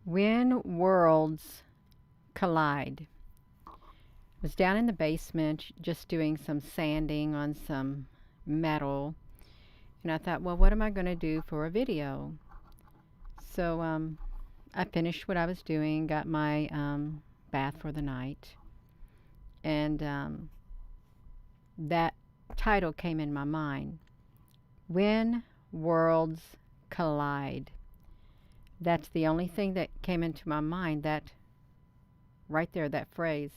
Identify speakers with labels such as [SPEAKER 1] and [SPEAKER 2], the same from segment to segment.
[SPEAKER 1] When worlds collide. I was down in the basement just doing some sanding on some metal, and I thought, well, what am I going to do for a video? So I finished what I was doing, got my bath for the night, and that title came in my mind. When worlds collide. That's the only thing that came into my mind, that right there, that phrase.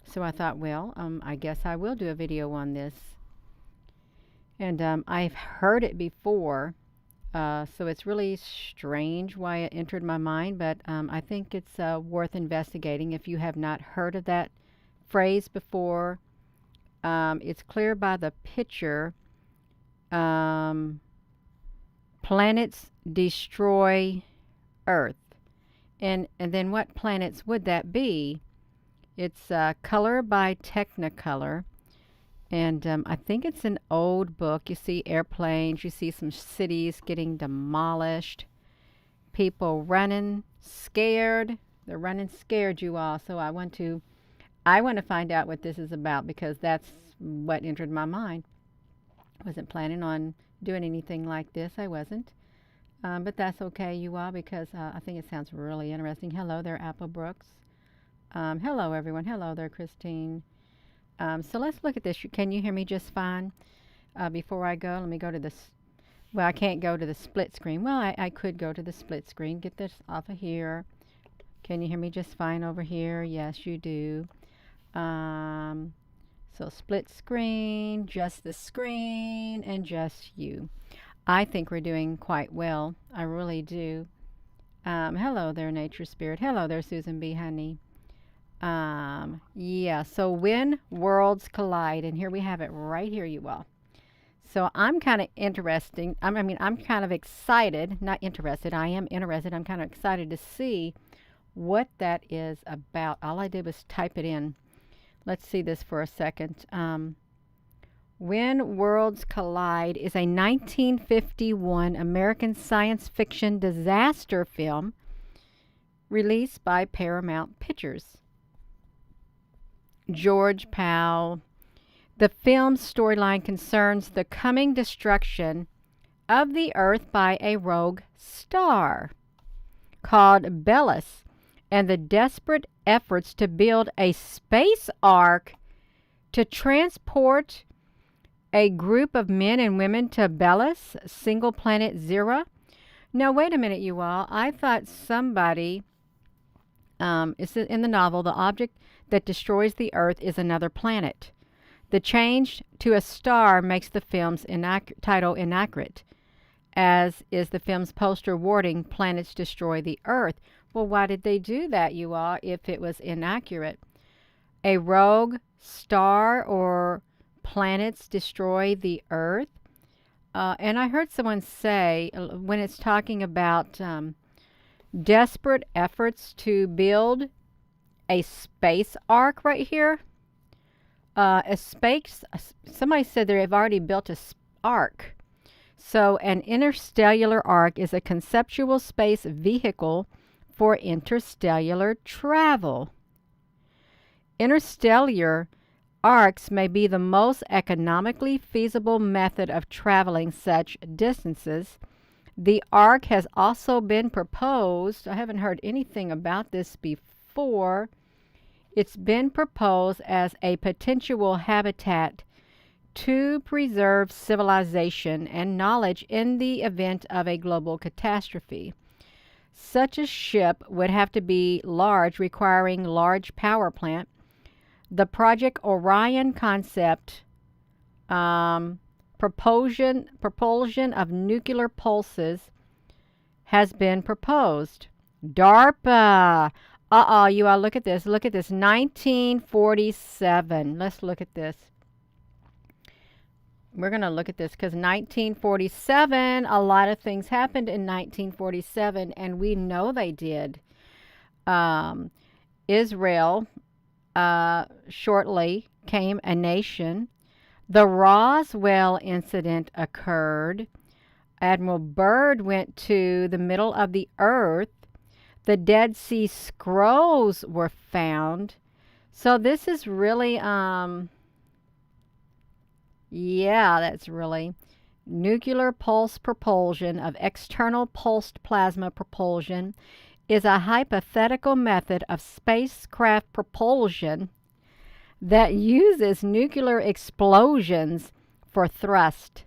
[SPEAKER 1] So I thought, well, I guess I will do a video on this. And I've heard it before, so it's really strange why it entered my mind, but I think it's worth investigating if you have not heard of that phrase before. It's clear by the picture. Um, Planets destroy Earth. And then what planets would that be? It's Color by Technicolor. And I think it's an old book. You see airplanes, you see some cities getting demolished, people running scared. They're running scared, you all. So I want to find out what this is about because that's what entered my mind. I wasn't planning on doing anything like this. I wasn't. But that's okay, you all, because I think it sounds really interesting. Hello there, Apple Brooks. Hello, everyone. Hello there, Christine. So let's look at this. Can you hear me just fine? Before I go, let me go to this. Well, I can't go to the split screen. Well, I could go to the split screen. Get this off of here. Can you hear me just fine over here? Yes, you do. Um, so split screen, just the screen, and just you. I think we're doing quite well. I really do. Hello there, Nature Spirit. Hello there, Susan B. Honey. Yeah, so when worlds collide, and here we have it right here, you all. So I'm kind of interesting. I'm kind of excited, not interested. I am interested. I'm kind of excited to see what that is about. All I did was type it in. Let's see this for a second. When Worlds Collide is a 1951 American science fiction disaster film released by Paramount Pictures. George Powell. The film's storyline concerns the coming destruction of the Earth by a rogue star called Belus and the desperate efforts to build a space ark to transport a group of men and women to Belus, single planet Zero. Now, wait a minute, you all. I thought somebody, it's in the novel, the object that destroys the Earth is another planet. The change to a star makes the film's title inaccurate, as is the film's poster wording, Planets Destroy the Earth. Well, why did they do that, you all, if it was inaccurate? A rogue star or planets destroy the Earth? And I heard someone say, when it's talking about desperate efforts to build a space ark right here, somebody said they've already built a ark. So an interstellar ark is a conceptual space vehicle for interstellar travel. Interstellar arcs may be the most economically feasible method of traveling such distances. The arc has also been proposed. I haven't heard anything about this before. It's been proposed as a potential habitat to preserve civilization and knowledge in the event of a global catastrophe. Such a ship would have to be large, requiring large power plant. The Project Orion concept, propulsion of nuclear pulses, has been proposed. DARPA. You all, look at this. Look at this. 1947. Let's look at this. We're going to look at this because 1947, a lot of things happened in 1947, and we know they did. Israel shortly came a nation. The Roswell incident occurred. Admiral Byrd went to the middle of the earth. The Dead Sea Scrolls were found. So this is really, yeah, that's really nuclear pulse propulsion of external pulsed plasma propulsion is a hypothetical method of spacecraft propulsion that uses nuclear explosions for thrust.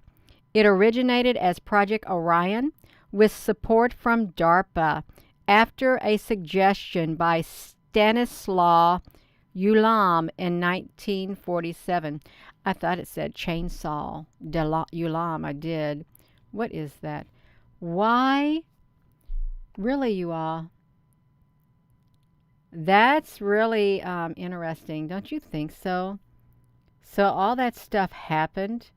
[SPEAKER 1] It originated as Project Orion with support from DARPA after a suggestion by Stanislaw Ulam in 1947. I thought it said chainsaw. Ulam, I did. What is that? Why? Really, you all? That's really interesting. Don't you think so? So all that stuff happened,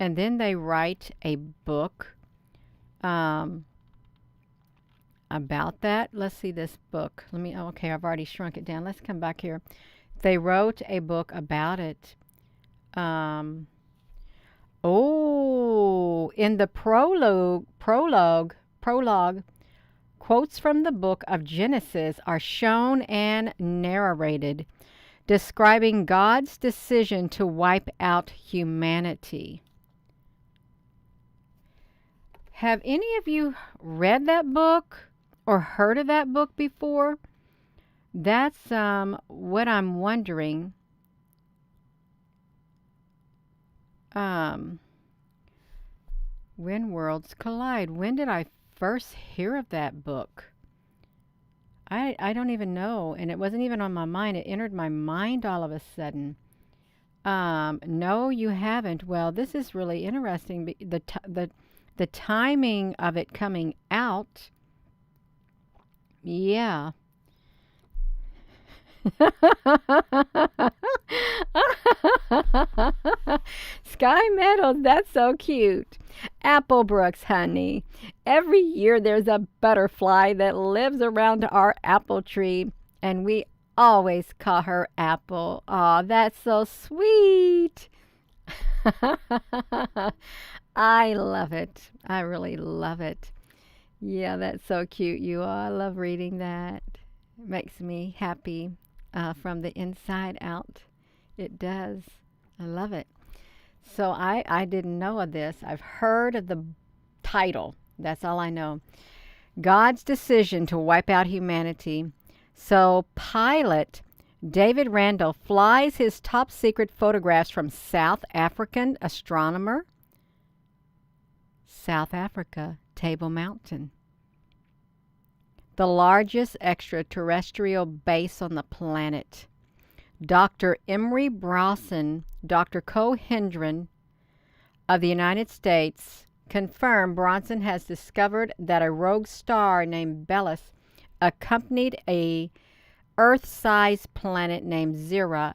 [SPEAKER 1] and then they write a book about that. Let's see this book. Okay, I've already shrunk it down. Let's come back here. They wrote a book about it. In the prologue, quotes from the book of Genesis are shown and narrated, describing God's decision to wipe out humanity. Have any of you read that book or heard of that book before? That's what I'm wondering. When Worlds Collide. When did I first hear of that book? I don't even know, and it wasn't even on my mind. It entered my mind all of a sudden. No, you haven't. Well, this is really interesting. The timing of it coming out, yeah. Sky Meadows, that's so cute. Applebrooks, honey. Every year there's a butterfly that lives around our apple tree, and we always call her Apple. Aw, that's so sweet. I love it. I really love it. Yeah, that's so cute, you all. I love reading that. It makes me happy from the inside out. It does. I love it. So I didn't know of this. I've heard of the title. That's all I know. God's decision to wipe out humanity. So pilot David Randall flies his top secret photographs from South African astronomer. South Africa, Table Mountain. The largest extraterrestrial base on the planet. Dr. Emery Bronson, Dr. Coe-Hendren of the United States confirmed Bronson has discovered that a rogue star named Belus accompanied a Earth-sized planet named Zira,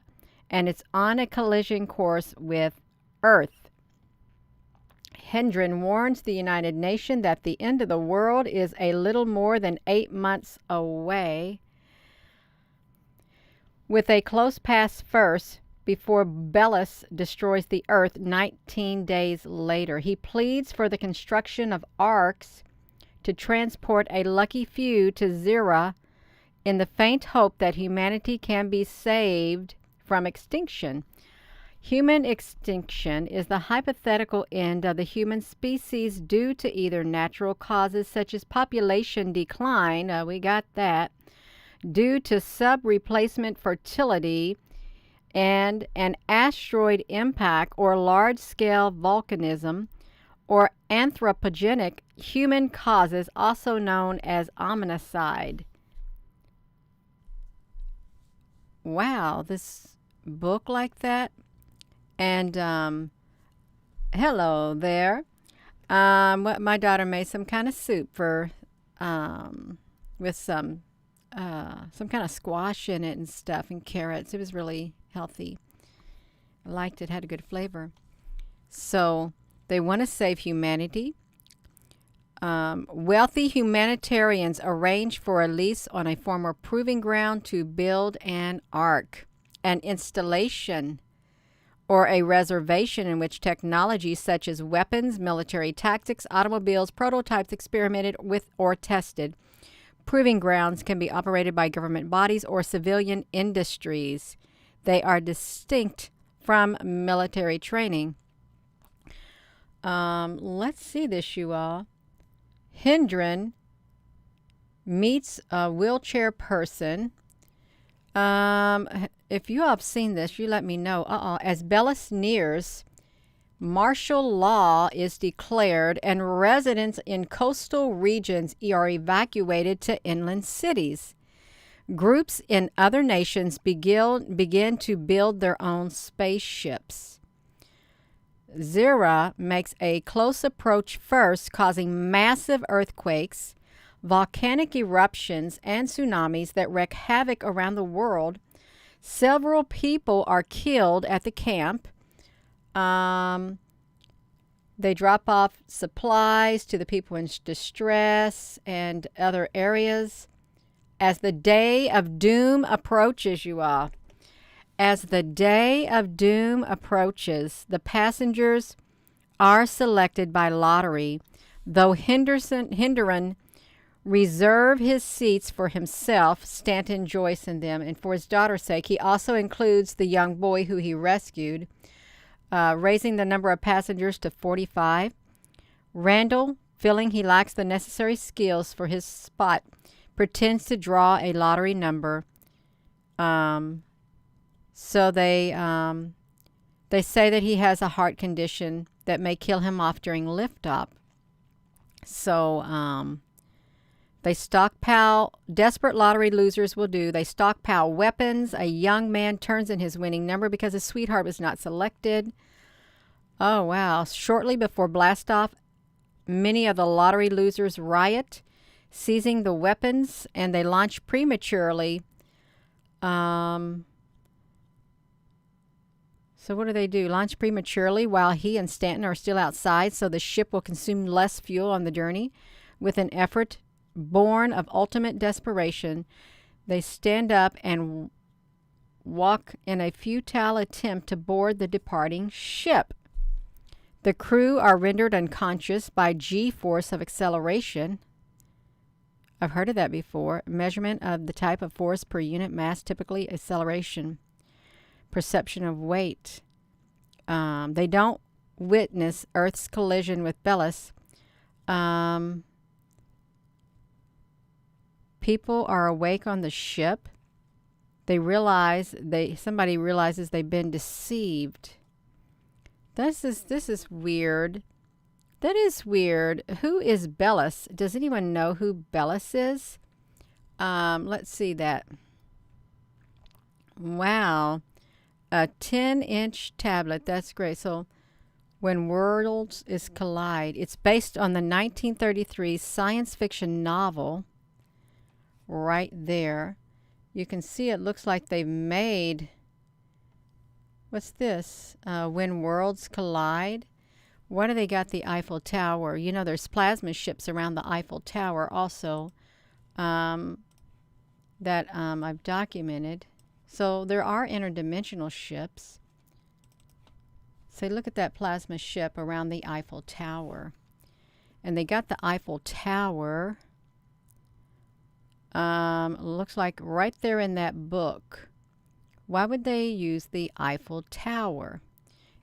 [SPEAKER 1] and it's on a collision course with Earth. Hendren warns the United Nations that the end of the world is a little more than 8 months away, with a close pass first before Belus destroys the Earth 19 days later. He pleads for the construction of arks to transport a lucky few to Zira in the faint hope that humanity can be saved from extinction. Human extinction is the hypothetical end of the human species due to either natural causes such as population decline, we got that, due to sub-replacement fertility and an asteroid impact or large-scale volcanism, or anthropogenic human causes, also known as omnicide. Wow, this book like that? And hello there. My daughter made some kind of soup for with some kind of squash in it and stuff and carrots. It was really healthy. I liked it. Had a good flavor. So they want to save humanity. Wealthy humanitarians arrange for a lease on a former proving ground to build an ark, an installation, or a reservation in which technologies such as weapons, military tactics, automobiles, prototypes experimented with or tested. proving grounds can be operated by government bodies or civilian industries. They are distinct from military training. Let's see this, you all. Hendren meets a wheelchair person. If you all have seen this, you let me know. As Bellis nears, martial law is declared and residents in coastal regions are evacuated to inland cities. Groups in other nations begin to build their own spaceships. Zira makes a close approach first, causing massive earthquakes, volcanic eruptions, and tsunamis that wreak havoc around the world. Several people are killed at the camp. They drop off supplies to the people in distress and other areas. As the day of doom approaches, you all, as the day of doom approaches, the passengers are selected by lottery, though Hendren reserve his seats for himself, Stanton, Joyce, and them, and for his daughter's sake. He also includes the young boy who he rescued, raising the number of passengers to 45. Randall, feeling he lacks the necessary skills for his spot, pretends to draw a lottery number. So they say that he has a heart condition that may kill him off during liftoff. So they stockpile, desperate lottery losers will do. They stockpile weapons. A young man turns in his winning number because his sweetheart was not selected. Oh, wow. Shortly before blastoff, many of the lottery losers riot, seizing the weapons, and they launch prematurely. So what do? Launch prematurely while he and Stanton are still outside, so the ship will consume less fuel on the journey. With an effort born of ultimate desperation, they stand up and walk in a futile attempt to board the departing ship. The crew are rendered unconscious by G-force of acceleration. I've heard of that before. Measurement of the type of force per unit mass, typically acceleration. Perception of weight. They don't witness Earth's collision with Bellis. People are awake on the ship. Somebody realizes they've been deceived. This is weird. That is weird. Who is Bellis? Does anyone know who Bellis is? Let's see that. Wow. A 10-inch tablet. That's great. So when worlds collide, it's based on the 1933 science fiction novel. Right there. You can see it looks like they've made, what's this? When Worlds Collide. What do they got? The Eiffel Tower. You know, there's plasma ships around the Eiffel Tower also that I've documented. So there are interdimensional ships. So look at that plasma ship around the Eiffel Tower. And they got the Eiffel Tower, looks like right there in that book. Why would they use the Eiffel Tower?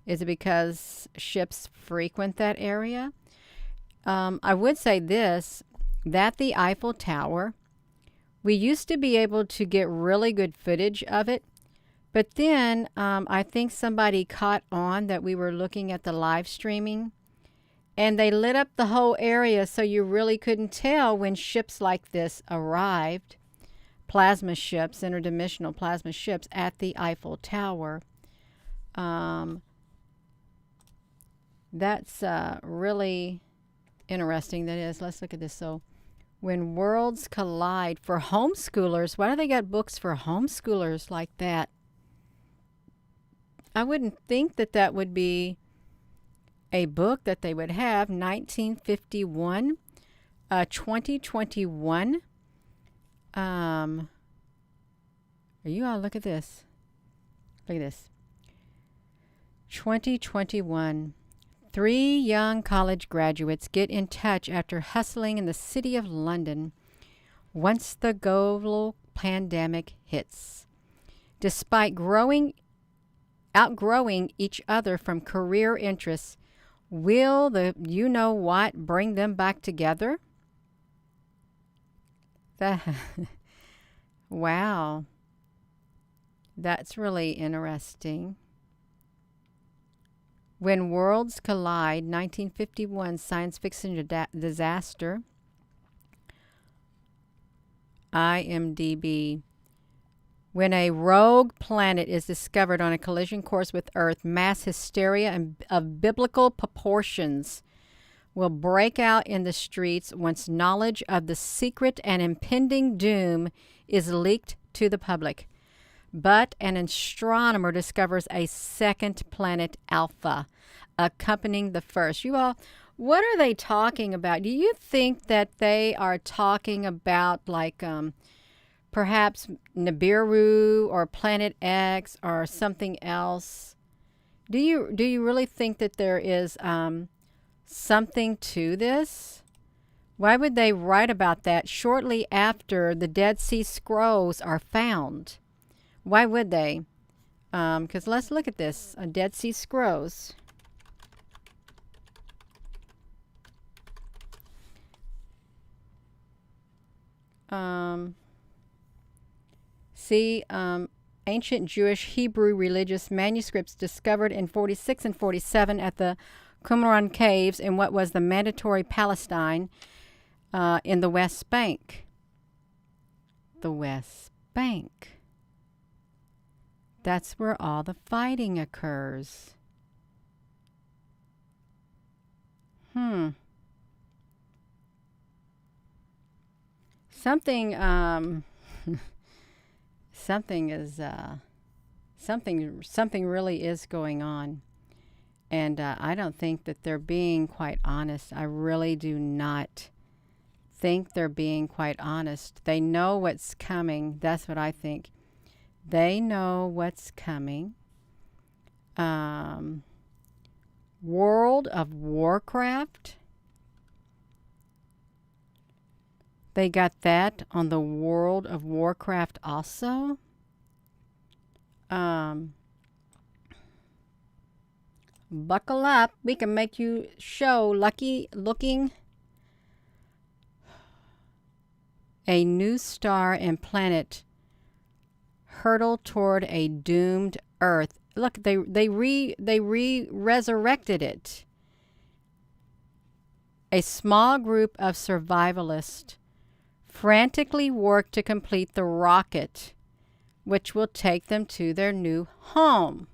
[SPEAKER 1] Is it because ships frequent that area? I would say this, that the Eiffel Tower, we used to be able to get really good footage of it, but then I think somebody caught on that we were looking at the live streaming, and they lit up the whole area so you really couldn't tell when ships like this arrived, plasma ships, interdimensional plasma ships at the Eiffel Tower. That's really interesting. That is. Let's look at this. So when worlds collide, for homeschoolers, why do they got books for homeschoolers like that? I wouldn't think that that would be a book that they would have. 1951, 2021. Are you all, look at this. Look at this. 2021. 3 young college graduates get in touch after hustling in the city of London once the global pandemic hits. Despite outgrowing each other from career interests, will the you know what bring them back together? That wow, that's really interesting. When Worlds Collide, 1951 science fiction disaster. IMDb. When a rogue planet is discovered on a collision course with Earth, mass hysteria of biblical proportions will break out in the streets once knowledge of the secret and impending doom is leaked to the public. But an astronomer discovers a second planet, Alpha, accompanying the first. You all, what are they talking about? Do you think that they are talking about like perhaps Nibiru or Planet X or something else? Do you really think that there is something to this? Why would they write about that shortly after the Dead Sea Scrolls are found? Why would they? Because let's look at this. Dead Sea Scrolls. Ancient Jewish Hebrew religious manuscripts discovered in 46 and 47 at the Qumran Caves in what was the mandatory Palestine in the West Bank. The West Bank. That's where all the fighting occurs. Something something really is going on. And I don't think that they're being quite honest. I really do not think they're being quite honest. They know what's coming. That's what I think. They know what's coming. World of Warcraft. They got that on the World of Warcraft also. Buckle up. We can make you show lucky looking. A new star and planet hurtle toward a doomed Earth. Look, they resurrected it. A small group of survivalists frantically work to complete the rocket, which will take them to their new home.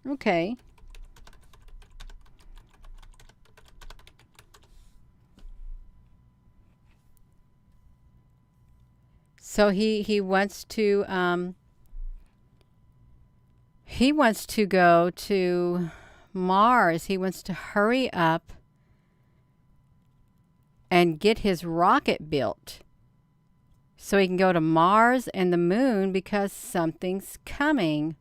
[SPEAKER 1] Okay. So he wants to go to Mars. He wants to hurry up and get his rocket built so he can go to Mars and the moon because something's coming.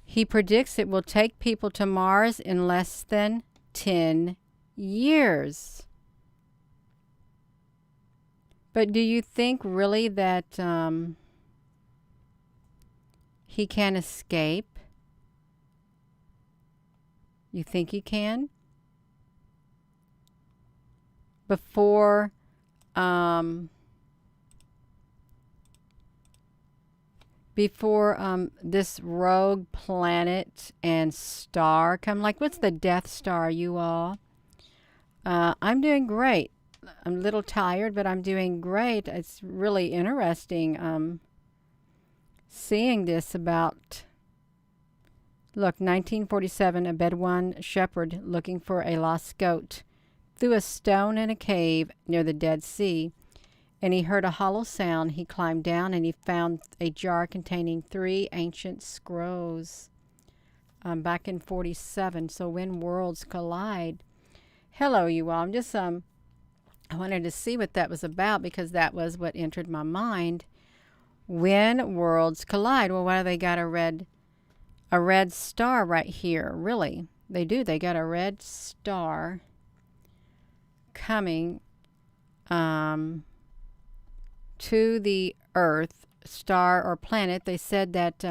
[SPEAKER 1] He predicts it will take people to Mars in less than 10 years. But do you think really that he can escape? You think he can? Before this rogue planet and star come, like what's the Death Star, you all? I'm doing great. I'm a little tired, but I'm doing great. It's really interesting seeing this about, look, 1947, a Bedouin shepherd looking for a lost goat threw a stone in a cave near the Dead Sea, and he heard a hollow sound. He climbed down, and he found a jar containing 3 ancient scrolls back in 47. So when worlds collide. Hello, you all. I'm just I wanted to see what that was about because that was what entered my mind. When worlds collide. Well, why do they got a red star right here? Really, they do. They got a red star coming um, to the Earth, star or planet. They said that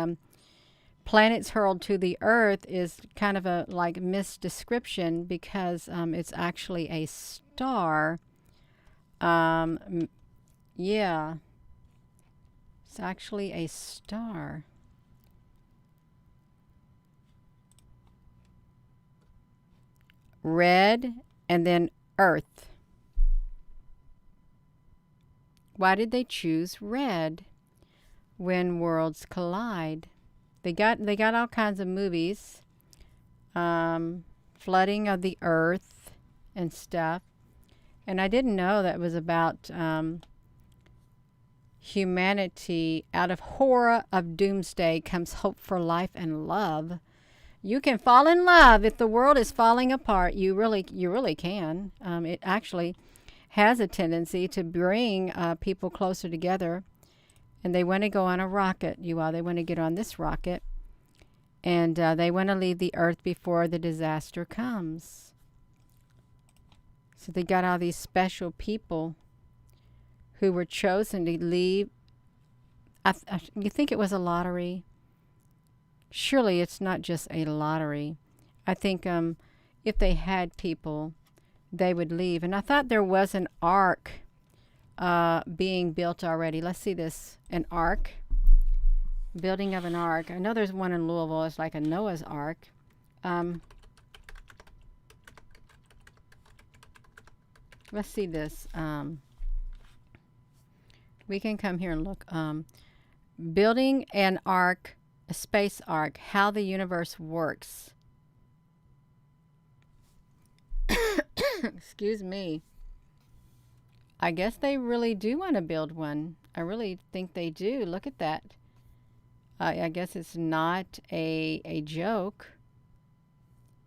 [SPEAKER 1] planets hurled to the Earth is kind of a like misdescription because it's actually a star. Yeah, it's actually a star. Red and then Earth. Why did they choose red when worlds collide? They got all kinds of movies, flooding of the Earth and stuff. And I didn't know that was about humanity. Out of horror of doomsday comes hope for life and love. You can fall in love if the world is falling apart. You really can. It actually has a tendency to bring people closer together. And they want to go on a rocket, you all. They want to get on this rocket. And they want to leave the Earth before the disaster comes. So they got all these special people who were chosen to leave. You think it was a lottery? Surely it's not just a lottery. I think if they had people, they would leave. And I thought there was an ark being built already. Let's see this. An ark. Building of an ark. I know there's one in Louisville. It's like a Noah's Ark. Let's see this. We can come here and look. Building an ark, a space ark, how the universe works. Excuse me. I guess they really do want to build one. I really think they do. Look at that. I guess it's not a joke.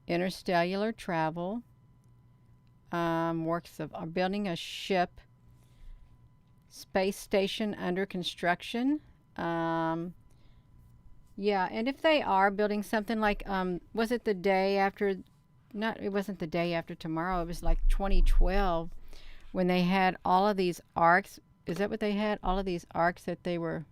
[SPEAKER 1] Interstellar travel. Works of building a ship. Space station under construction. Yeah, and if they are building something like, was it the day after? Not, it wasn't the day after tomorrow. It was like 2012 when they had all of these arcs. Is that what they had? All of these arcs that they were.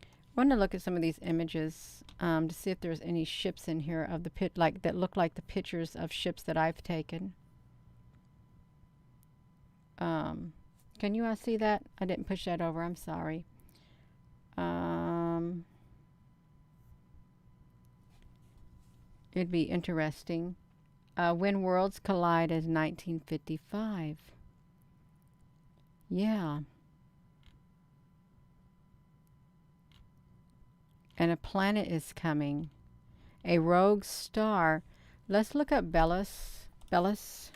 [SPEAKER 1] I want to look at some of these images to see if there's any ships in here of the pit like that look like the pictures of ships that I've taken. Can you all see that? I didn't push that over. I'm sorry. It'd be interesting. When Worlds Collide is 1955. Yeah. And a planet is coming. A rogue star. Let's look up Belus. Belus.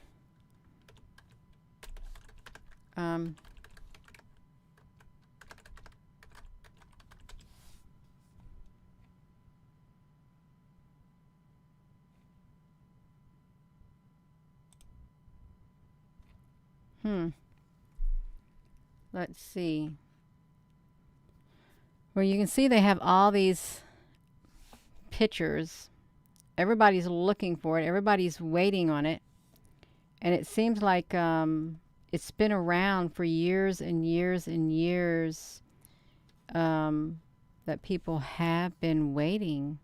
[SPEAKER 1] Let's see. Well, you can see they have all these pictures. Everybody's looking for it. Everybody's waiting on it. And it seems like it's been around for years and years and years that people have been waiting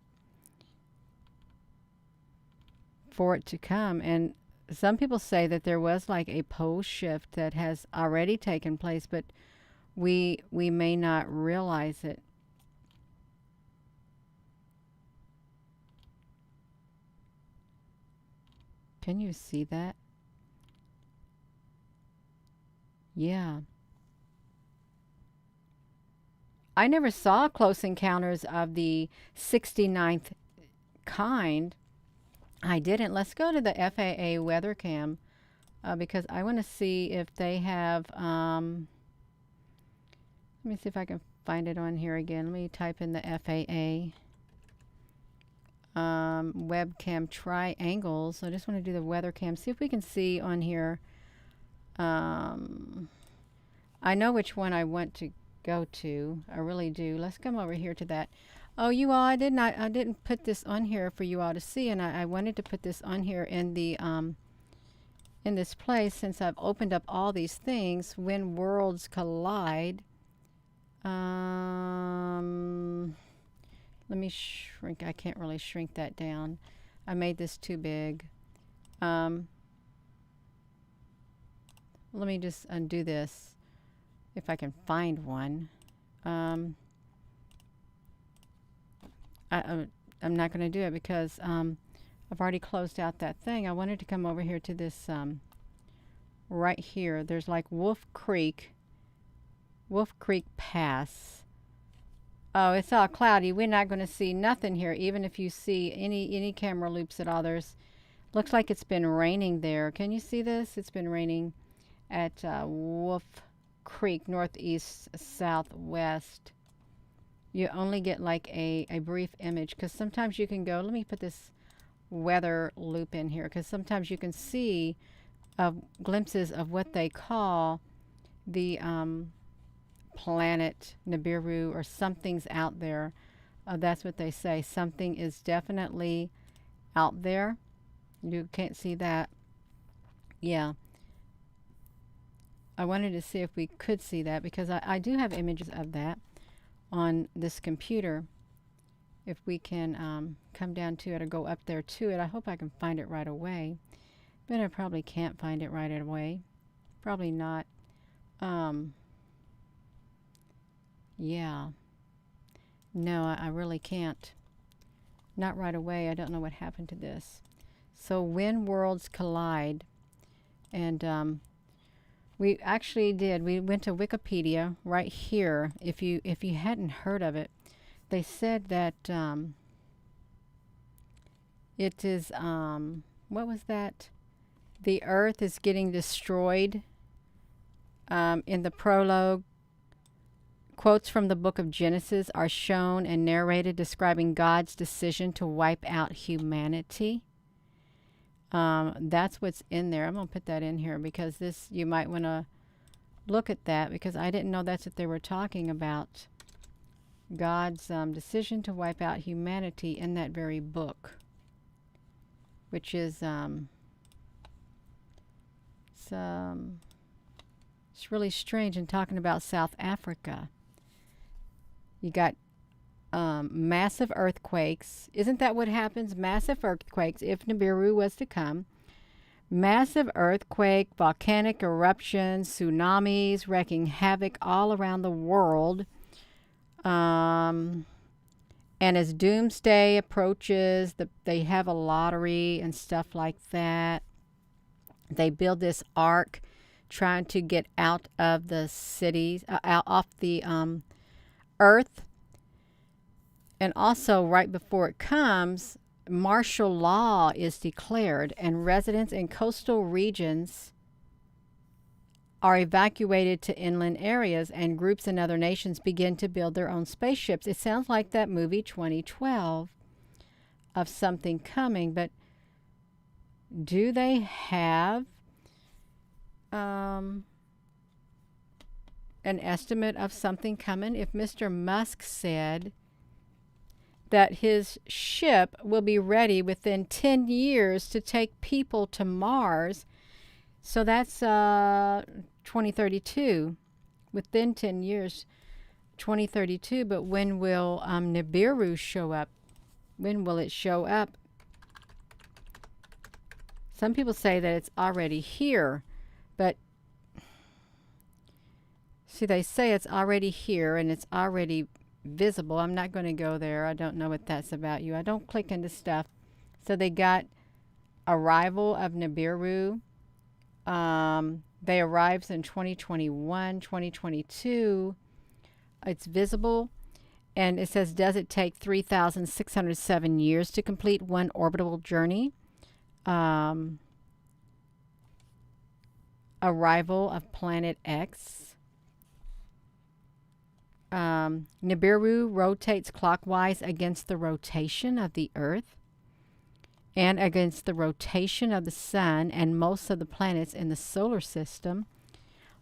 [SPEAKER 1] for it to come. And some people say that there was like a pole shift that has already taken place, but we may not realize it. Can you see that? Yeah. I never saw Close Encounters of the 69th kind. I didn't. Let's go to the FAA weather cam because I want to see if they have. Let me see if I can find it on here again. Let me type in the FAA webcam triangles. I just want to do the weather cam. See if we can see on here. I know which one I want to go to. I really do. Let's come over here to that. Oh, you all, I didn't put this on here for you all to see, and I wanted to put this on here in the in this place, since I've opened up all these things, when worlds collide. Let me shrink. I can't really shrink that down. I made this too big. Let me just undo this if I can find one. I'm not going to do it because I've already closed out that thing. I wanted to come over here to this right here. There's like Wolf Creek Pass. Oh, it's all cloudy. We're not going to see nothing here, even if you see any camera loops at all. Looks like it's been raining there. Can you see this? It's been raining at Wolf Creek, northeast, southwest. You only get like a brief image, because sometimes you can go, let me put this weather loop in here, because sometimes you can see glimpses of what they call the planet Nibiru, or something's out there. That's what they say. Something is definitely out there. You can't see that. Yeah. I wanted to see if we could see that, because I do have images of that on this computer. If we can come down to it or go up there to it. I hope I can find it right away. But I probably can't find it right away. Probably not. Yeah. No, I really can't. Not right away. I don't know what happened to this. So when worlds collide, and we actually did. We went to Wikipedia right here. If you hadn't heard of it, they said that it is what was that? The Earth is getting destroyed. In the prologue, quotes from the book of Genesis are shown and narrated, describing God's decision to wipe out humanity. That's what's in there. I'm going to put that in here because you might want to look at that, because I didn't know that's what they were talking about. God's decision to wipe out humanity in that very book, which is it's really strange. In talking about South Africa, you got massive earthquakes. Isn't that what happens? Massive earthquakes, if Nibiru was to come. Massive earthquake, volcanic eruptions, tsunamis wreaking havoc all around the world. And as doomsday approaches, they have a lottery and stuff like that. They build this ark trying to get out of the cities, off the earth. And also, right before it comes, martial law is declared, and residents in coastal regions are evacuated to inland areas, and groups in other nations begin to build their own spaceships. It sounds like that movie 2012 of something coming, but do they have an estimate of something coming? If Mr. Musk said that his ship will be ready within 10 years to take people to Mars, so that's 2032, within 10 years, 2032. But when will Nibiru show up? When will it show up? Some people say that it's already here, but see, they say it's already here and it's already visible. I'm not going to go there. I don't know what that's about. I don't click into stuff. So they got arrival of Nibiru. They arrives in 2021, 2022. It's visible. And it says, does it take 3,607 years to complete one orbital journey? Arrival of Planet X. Nibiru rotates clockwise against the rotation of the Earth and against the rotation of the Sun and most of the planets in the solar system.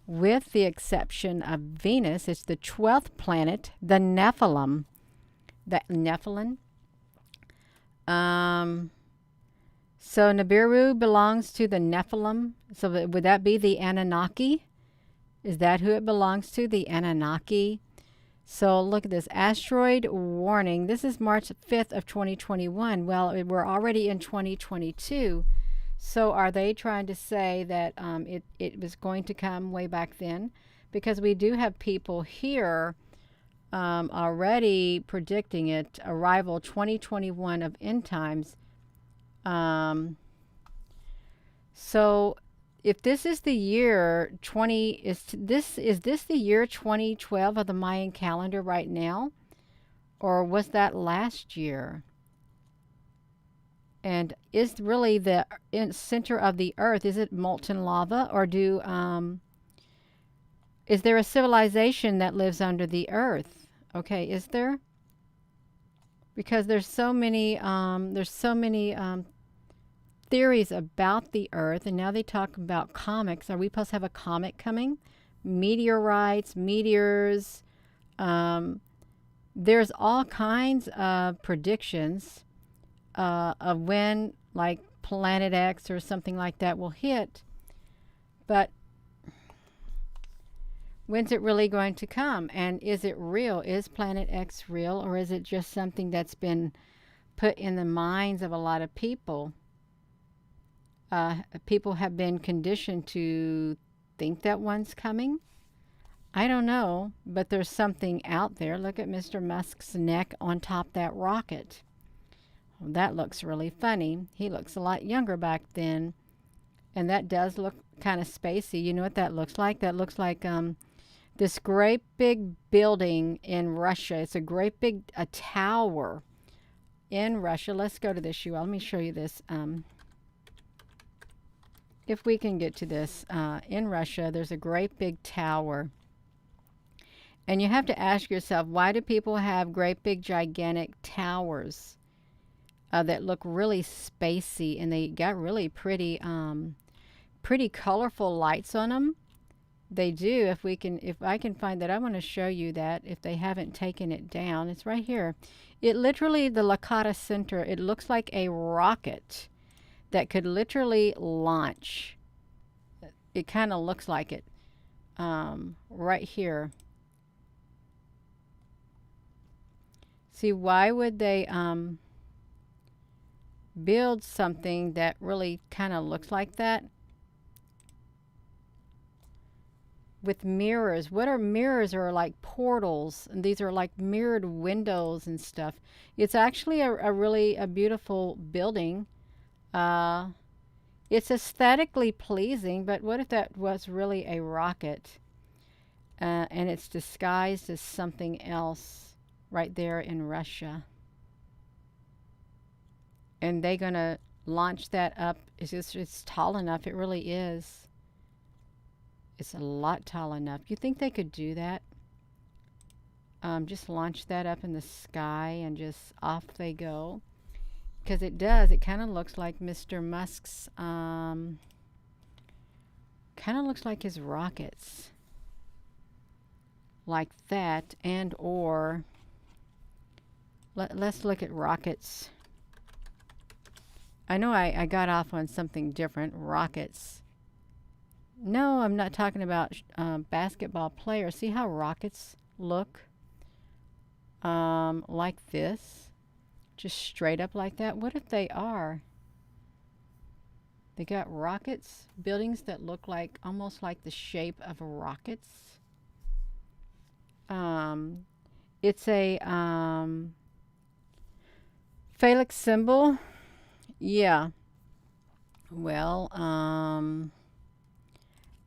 [SPEAKER 1] With the exception of Venus, it's the 12th planet, the Nephilim. The Nephilim. So Nibiru belongs to the Nephilim. So would that be the Anunnaki? Is that who it belongs to? The Anunnaki? So look at this. Asteroid warning. This is March 5th of 2021. Well, we're already in 2022. So are they trying to say that it was going to come way back then? Because we do have people here already predicting it. Arrival 2021 of end times. So if this is the year 20, is this the year 2012 of the Mayan calendar right now? Or was that last year? And is really the center of the earth, is it molten lava, or is there a civilization that lives under the earth? Okay, is there? Because there's so many theories about the earth, and now they talk about comets. Are we supposed to have a comet coming? Meteorites, meteors. There's all kinds of predictions of when, like, Planet X or something like that will hit. But when's it really going to come? And is it real? Is Planet X real? Or is it just something that's been put in the minds of a lot of people? People have been conditioned to think that one's coming. I don't know, but there's something out there. Look at Mr. Musk's neck on top of that rocket. Well, that looks really funny. He looks a lot younger back then. And that does look kind of spacey. You know what that looks like? That looks like this great big building in Russia. It's a great big tower in Russia. Let's go to this, Let me show you this. If we can get to this, in Russia, there's a great big tower. And you have to ask yourself, why do people have great big gigantic towers that look really spacey, and they got really pretty colorful lights on them? They do. If I can find that, I want to show you that if they haven't taken it down. It's right here. It literally, the Lakota Center, it looks like a rocket that could literally launch. It kind of looks like it right here. See, why would they build something that really kind of looks like that? With mirrors. What are mirrors? Are like portals, and these are like mirrored windows and stuff. It's actually a really beautiful building. It's aesthetically pleasing, but what if that was really a rocket and it's disguised as something else right there in Russia? And they're going to launch that up. It's tall enough. It really is. It's a lot tall enough. You think they could do that? Just launch that up in the sky and just off they go? Because it does. It kind of looks like Mr. Musk's, kind of looks like his rockets. Like that, and or, let's look at rockets. I know I got off on something different. Rockets. No, I'm not talking about basketball players. See how rockets look? Like this. Just straight up like that. What if they are? They got rockets, buildings that look like almost like the shape of rockets. It's a phallic symbol. Yeah. Well,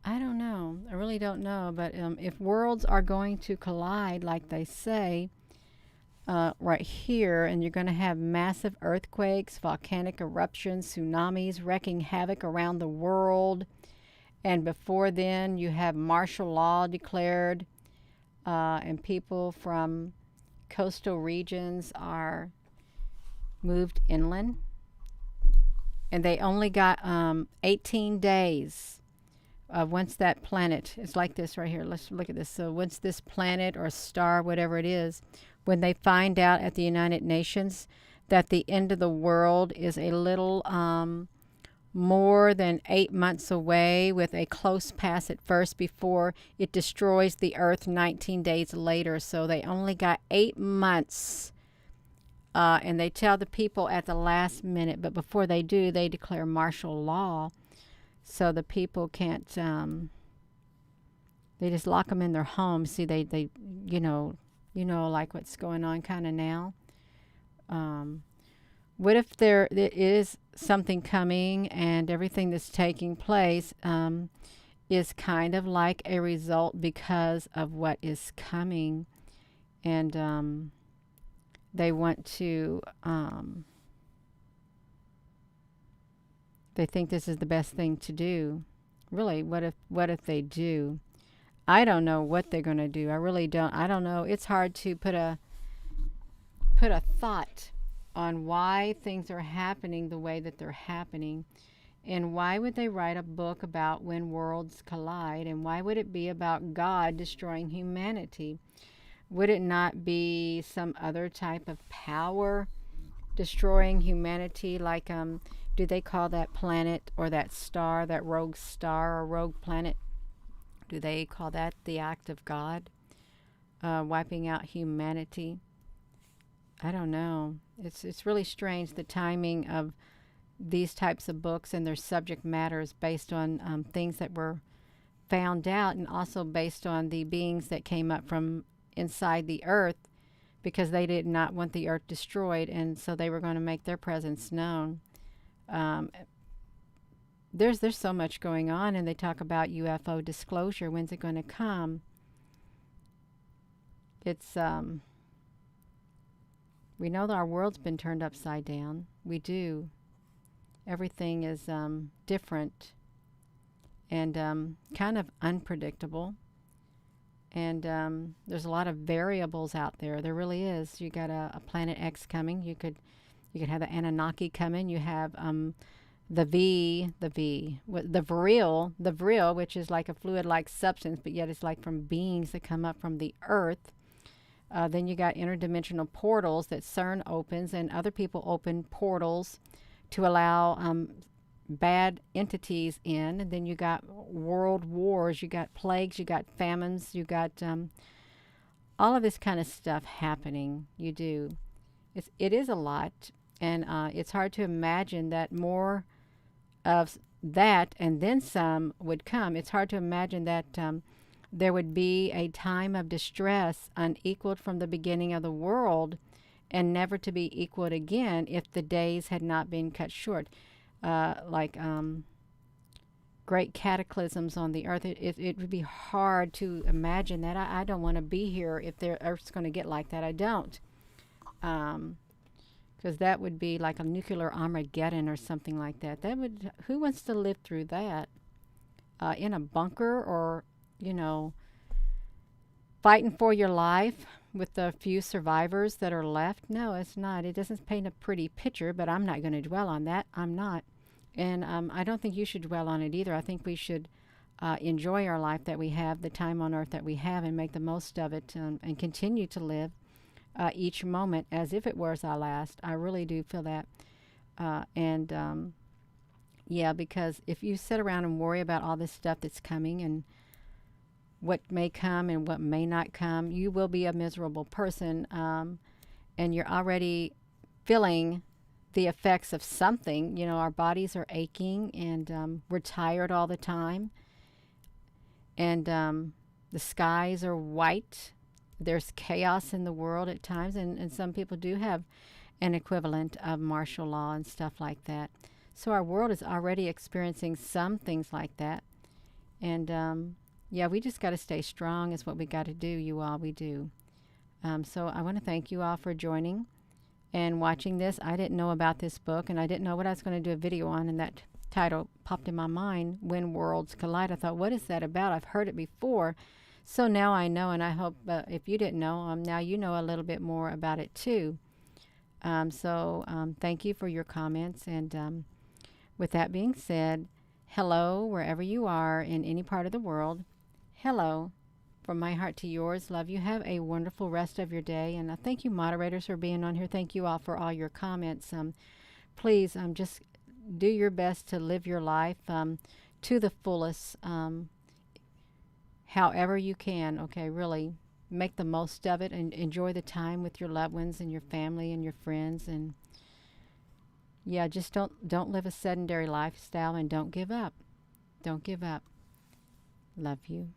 [SPEAKER 1] I don't know. I really don't know. But if worlds are going to collide, like they say, right here, and you're going to have massive earthquakes, volcanic eruptions, tsunamis wreaking havoc around the world. And before then, you have martial law declared, and people from coastal regions are moved inland. And they only got 18 days. Once that planet, it's like this right here. Let's look at this. So once this planet or star, whatever it is, when they find out at the United Nations that the end of the world is a little more than 8 months away, with a close pass at first before it destroys the earth 19 days later. So they only got 8 months. And they tell the people at the last minute, but before they do, they declare martial law. So the people can't, they just lock them in their homes. See, they like what's going on kind of now. What if there is something coming and everything that's taking place is kind of like a result because of what is coming, and they want to, they think this is the best thing to do. Really, what if they do? I don't know what they're going to do. I really don't. I don't know. It's hard to put a thought on why things are happening the way that they're happening. And why would they write a book about when worlds collide? And why would it be about God destroying humanity? Would it not be some other type of power destroying humanity? Like, do they call that planet or that star, that rogue star or rogue planet, do they call that the act of God, wiping out humanity? I don't know. It's really strange, the timing of these types of books and their subject matters, based on things that were found out, and also based on the beings that came up from inside the earth, because they did not want the earth destroyed, and so they were going to make their presence known. There's so much going on, and they talk about UFO disclosure. When's it going to come? It's we know that our world's been turned upside down. We do. Everything is different and kind of unpredictable. And there's a lot of variables out there. There really is. You got a Planet X coming. You could have the Anunnaki coming. You have the Vril, which is like a fluid-like substance, but yet it's like from beings that come up from the earth. Then you got interdimensional portals that CERN opens, and other people open portals to allow bad entities in. And then you got world wars, you got plagues, you got famines, you got all of this kind of stuff happening. You do. It is a lot, and it's hard to imagine that more of that and then some would come. It's hard to imagine that there would be a time of distress unequaled from the beginning of the world, and never to be equaled again if the days had not been cut short. Like great cataclysms on the earth. It would be hard to imagine that. I don't want to be here if the earth's going to get like that. I don't. Because that would be like a nuclear Armageddon or something like that. Who wants to live through that? In a bunker, or, fighting for your life with the few survivors that are left? No, it's not. It doesn't paint a pretty picture, but I'm not going to dwell on that. I'm not. And I don't think you should dwell on it either. I think we should enjoy our life that we have, the time on earth that we have, and make the most of it, and continue to live each moment as if it was our last. I really do feel that. Yeah, because if you sit around and worry about all this stuff that's coming and what may come and what may not come, you will be a miserable person, and you're already feeling the effects of something. Our bodies are aching, and we're tired all the time, and the skies are white. There's chaos in the world at times, and some people do have an equivalent of martial law and stuff like that. So our world is already experiencing some things like that. And yeah, we just got to stay strong is what we got to do, you all. We do. So I want to thank you all for joining and watching this. I didn't know about this book, and I didn't know what I was going to do a video on, and that title popped in my mind, When Worlds Collide. I thought, what is that about? I've heard it before. So now I know, and I hope if you didn't know, now you know a little bit more about it too. Thank you for your comments. And with that being said, hello, wherever you are in any part of the world. Hello. From my heart to yours, love you. Have a wonderful rest of your day. And thank you, moderators, for being on here. Thank you all for all your comments. Please just do your best to live your life to the fullest, however you can. Okay, really make the most of it and enjoy the time with your loved ones and your family and your friends. And yeah, just don't live a sedentary lifestyle and don't give up. Don't give up. Love you.